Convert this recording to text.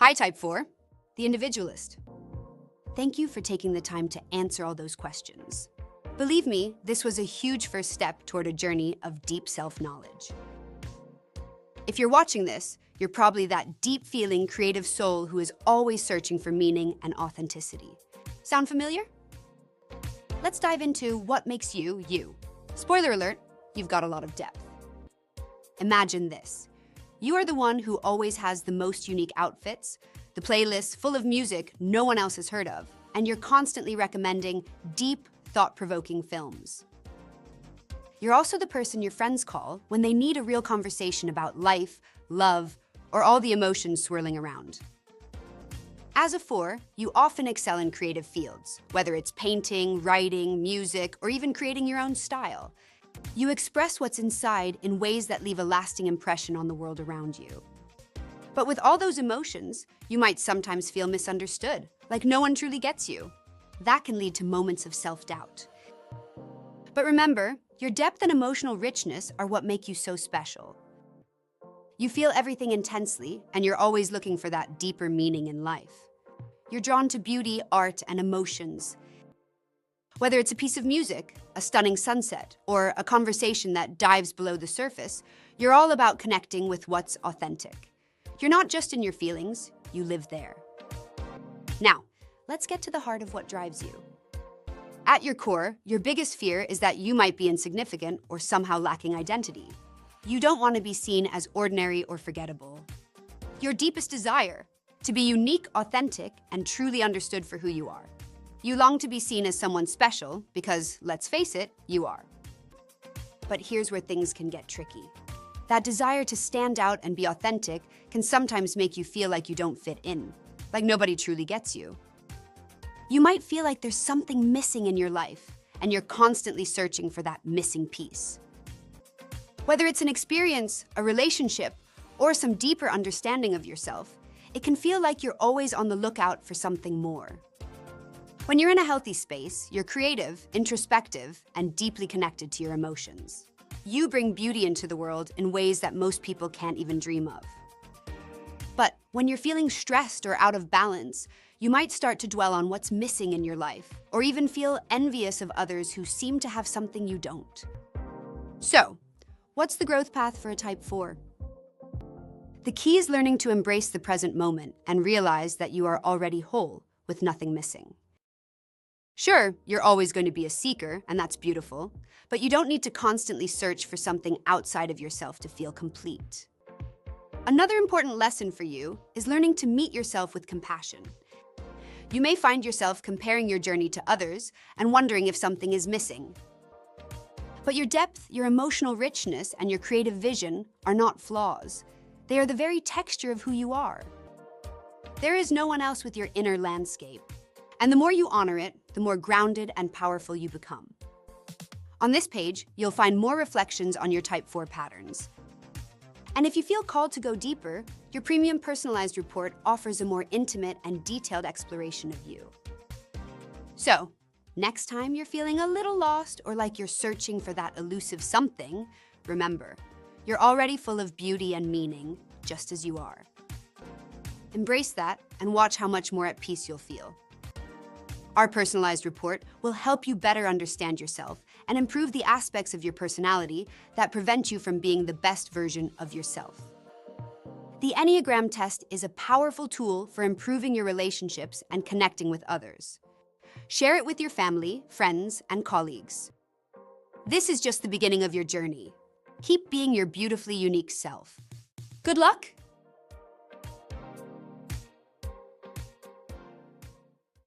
Hi, Type 4, the Individualist. Thank you for taking the time to answer all those questions. Believe me, this was a huge first step toward a journey of deep self-knowledge. If you're watching this, you're probably that deep-feeling creative soul who is always searching for meaning and authenticity. Sound familiar? Let's dive into what makes you, you. Spoiler alert, you've got a lot of depth. Imagine this. You are the one who always has the most unique outfits, the playlists full of music no one else has heard of, and you're constantly recommending deep, thought-provoking films. You're also the person your friends call when they need a real conversation about life, love, or all the emotions swirling around. As a 4, you often excel in creative fields, whether it's painting, writing, music, or even creating your own style. You express what's inside in ways that leave a lasting impression on the world around you. But with all those emotions, you might sometimes feel misunderstood, like no one truly gets you. That can lead to moments of self-doubt. But remember, your depth and emotional richness are what make you so special. You feel everything intensely, and you're always looking for that deeper meaning in life. You're drawn to beauty, art, and emotions. Whether it's a piece of music, a stunning sunset, or a conversation that dives below the surface, you're all about connecting with what's authentic. You're not just in your feelings, you live there. Now, let's get to the heart of what drives you. At your core, your biggest fear is that you might be insignificant or somehow lacking identity. You don't want to be seen as ordinary or forgettable. Your deepest desire, to be unique, authentic, and truly understood for who you are. You long to be seen as someone special because, let's face it, you are. But here's where things can get tricky. That desire to stand out and be authentic can sometimes make you feel like you don't fit in, like nobody truly gets you. You might feel like there's something missing in your life, and you're constantly searching for that missing piece. Whether it's an experience, a relationship, or some deeper understanding of yourself, it can feel like you're always on the lookout for something more. When you're in a healthy space, you're creative, introspective, and deeply connected to your emotions. You bring beauty into the world in ways that most people can't even dream of. But when you're feeling stressed or out of balance, you might start to dwell on what's missing in your life, or even feel envious of others who seem to have something you don't. So, what's the growth path for a Type 4? The key is learning to embrace the present moment and realize that you are already whole, with nothing missing. Sure, you're always going to be a seeker, and that's beautiful, but you don't need to constantly search for something outside of yourself to feel complete. Another important lesson for you is learning to meet yourself with compassion. You may find yourself comparing your journey to others and wondering if something is missing. But your depth, your emotional richness, and your creative vision are not flaws. They are the very texture of who you are. There is no one else with your inner landscape. And the more you honor it, the more grounded and powerful you become. On this page, you'll find more reflections on your Type 4 patterns. And if you feel called to go deeper, your premium personalized report offers a more intimate and detailed exploration of you. So, next time you're feeling a little lost or like you're searching for that elusive something, remember, you're already full of beauty and meaning, just as you are. Embrace that and watch how much more at peace you'll feel. Our personalized report will help you better understand yourself and improve the aspects of your personality that prevent you from being the best version of yourself. The Enneagram test is a powerful tool for improving your relationships and connecting with others. Share it with your family, friends, and colleagues. This is just the beginning of your journey. Keep being your beautifully unique self. Good luck!